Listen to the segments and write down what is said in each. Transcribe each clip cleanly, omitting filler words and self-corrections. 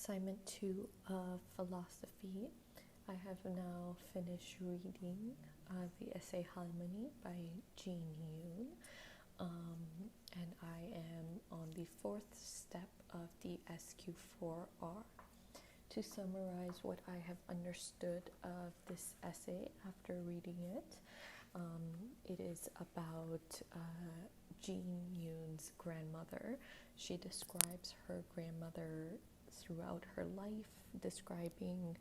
Assignment 2 of Philosophy. I have now finished reading the essay Harmony by Jean Yoon, and I am on the fourth step of the SQ4R. To summarize what I have understood of this essay after reading it, it is about Jean Yoon's grandmother. She describes her grandmother throughout her life, describing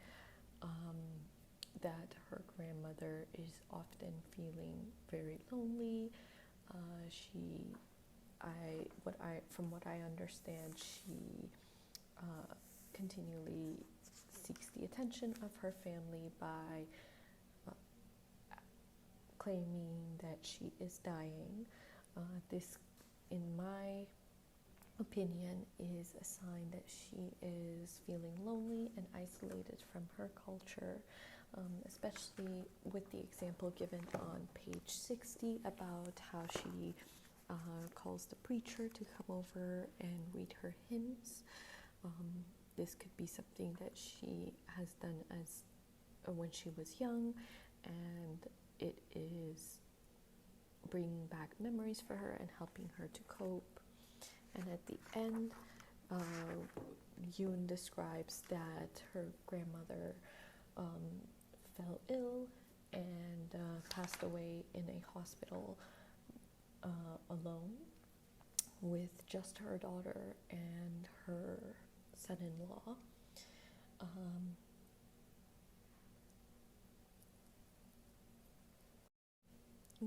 that her grandmother is often feeling very lonely. From what I understand, she continually seeks the attention of her family by claiming that she is dying. This, in my opinion, is a sign that she is feeling lonely and isolated from her culture, especially with the example given on page 60 about how she calls the preacher to come over and read her hymns. This could be something that she has done as when she was young, and it is bringing back memories for her and helping her to cope. And at the end, Yoon describes that her grandmother fell ill and passed away in a hospital alone with just her daughter and her son-in-law.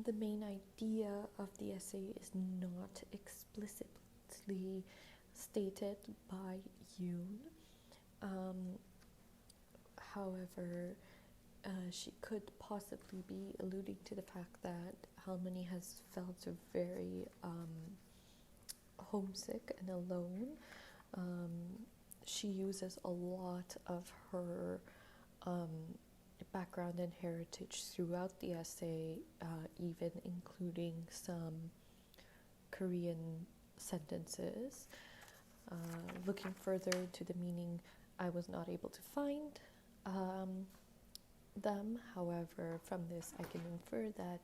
The main idea of the essay is not explicitly stated by Yoon. However, she could possibly be alluding to the fact that Harmony has felt very homesick and alone. She uses a lot of her background and heritage throughout the essay, even including some Korean sentences. Looking further into the meaning, I was not able to find them. However, from this I can infer that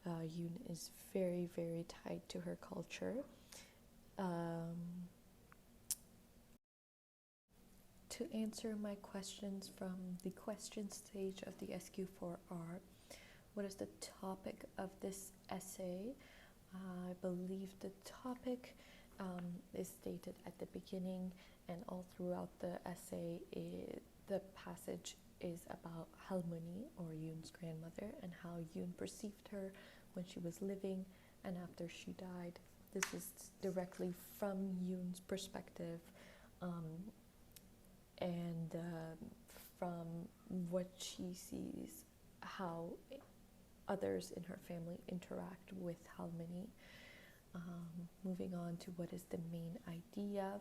Yoon is very, very tied to her culture. To answer my questions from the question stage of the SQ4R, what is the topic of this essay? I believe the topic is stated at the beginning, and all throughout the essay, the passage is about Harmony, or Yoon's grandmother, and how Yoon perceived her when she was living and after she died. This is directly from Yoon's perspective, and from what she sees, how others in her family interact with Harmony. Moving on to what is the main idea.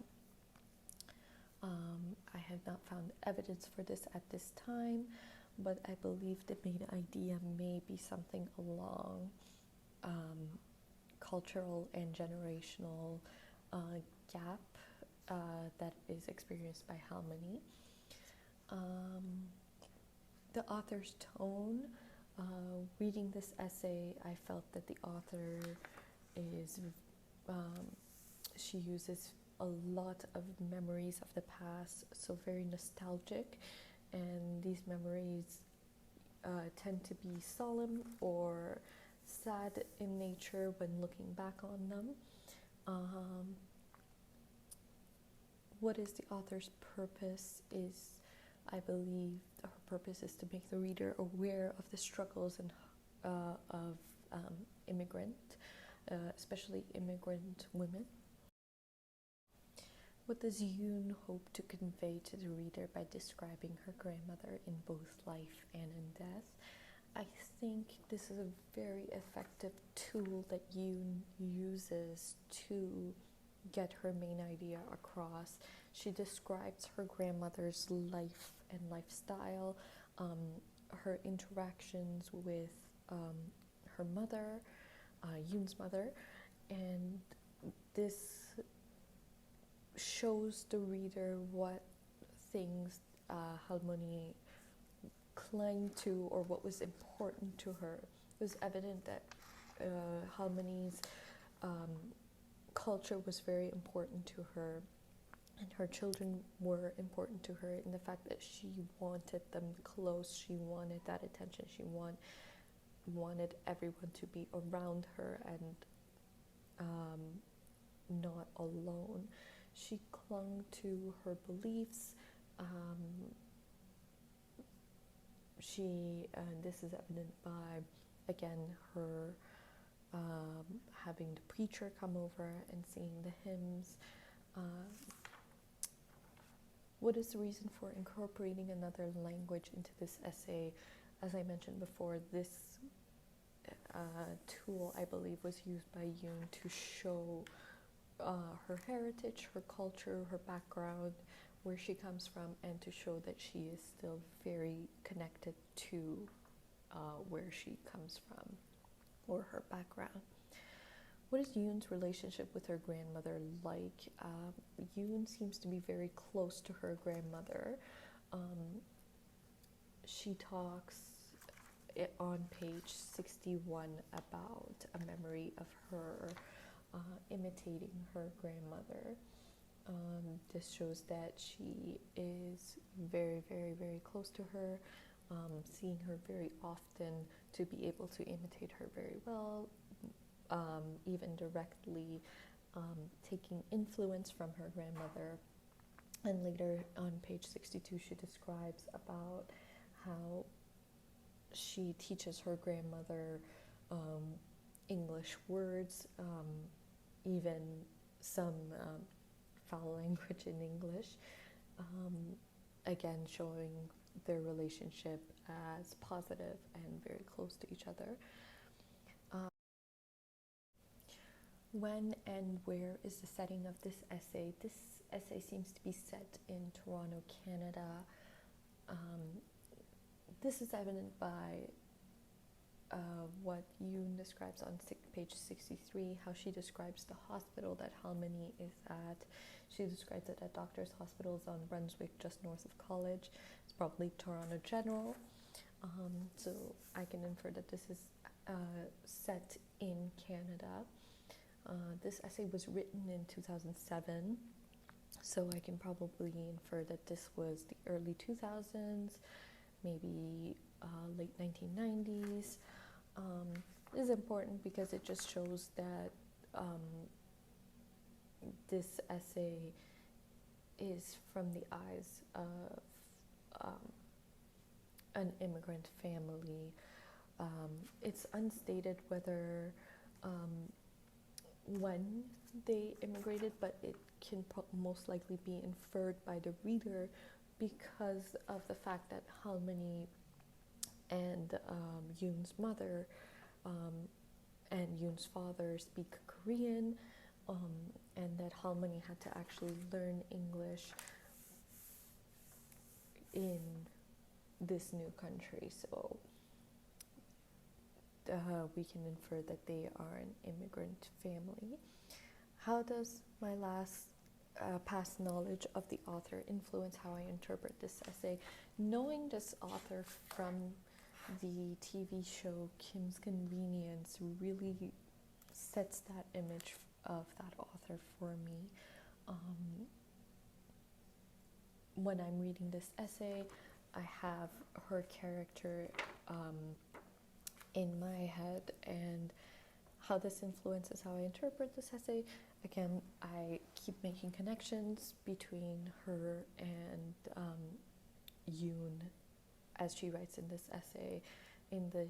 I have not found evidence for this at this time, but I believe the main idea may be something along cultural and generational gap that is experienced by Harmony. The author's tone. Reading this essay, I felt that the author is, she uses a lot of memories of the past, so very nostalgic, and these memories tend to be solemn or sad in nature when looking back on them. What is the author's purpose is, I believe her purpose is to make the reader aware of the struggles and of especially immigrant women. What does Yoon hope to convey to the reader by describing her grandmother in both life and in death? I think this is a very effective tool that Yoon uses to get her main idea across. She describes her grandmother's life and lifestyle, her interactions with her mother, Yoon's mother, and this shows the reader what things Halmoni clung to, or what was important to her. It was evident that Halmoni's culture was very important to her, and her children were important to her, in the fact that she wanted them close, she wanted that attention, she wanted everyone to be around her and not alone. She clung to her beliefs. And this is evident by, again, her having the preacher come over and sing the hymns. What is the reason for incorporating another language into this essay? As I mentioned before, this tool, I believe, was used by Yoon to show her heritage, her culture, her background, where she comes from, and to show that she is still very connected to where she comes from, or her background. What is Yoon's relationship with her grandmother like? Yoon seems to be very close to her grandmother. She talks on page 61 about a memory of her imitating her grandmother. This shows that she is very, very, very close to her, seeing her very often to be able to imitate her very well, even directly taking influence from her grandmother. And later on page 62, she describes about how she teaches her grandmother English words, even some foul language in English, again showing their relationship as positive and very close to each other. When and where is the setting of this essay? This essay seems to be set in Toronto, Canada. This is evident by what Yoon describes on page 63, how she describes the hospital that Halmoni is at. She describes it at Doctors' Hospitals on Brunswick, just north of College. It's probably Toronto General. So I can infer that this is set in Canada. This essay was written in 2007, so I can probably infer that this was the early 2000s, maybe late 1990s. This is important because it just shows that this essay is from the eyes of an immigrant family. It's unstated whether when they immigrated, but it can most likely be inferred by the reader because of the fact that Halmoni and Yoon's mother and Yoon's father speak Korean, and that Halmoni had to actually learn English in this new country. So we can infer that they are an immigrant family. How does my past knowledge of the author influence how I interpret this essay? Knowing this author from the TV show Kim's Convenience really sets that image of that author for me. When I'm reading this essay, I have her character in my head, and how this influences how I interpret this essay. Again, I keep making connections between her and Yoon as she writes in this essay. In the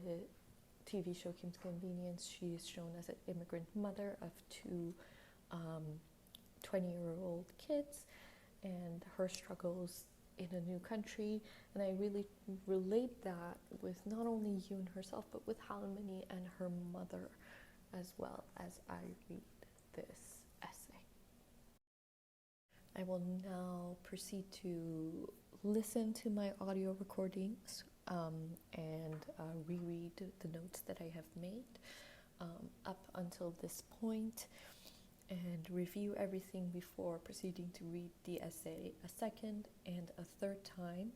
TV show Kim's Convenience, she is shown as an immigrant mother of two 20-year-old kids and her struggles in a new country, and I really relate that with not only Yoon herself, but with Halmoni and her mother as well as I read this essay. I will now proceed to listen to my audio recordings and reread the notes that I have made up until this point. and review everything before proceeding to read the essay a second and a third time.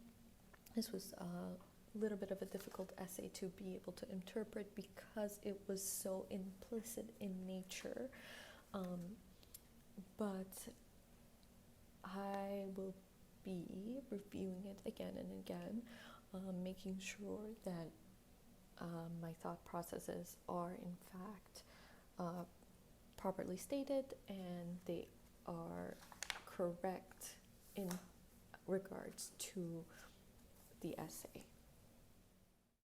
This was a little bit of a difficult essay to be able to interpret because it was so implicit in nature. But I will be reviewing it again and again, making sure that my thought processes are in fact properly stated and they are correct in regards to the essay.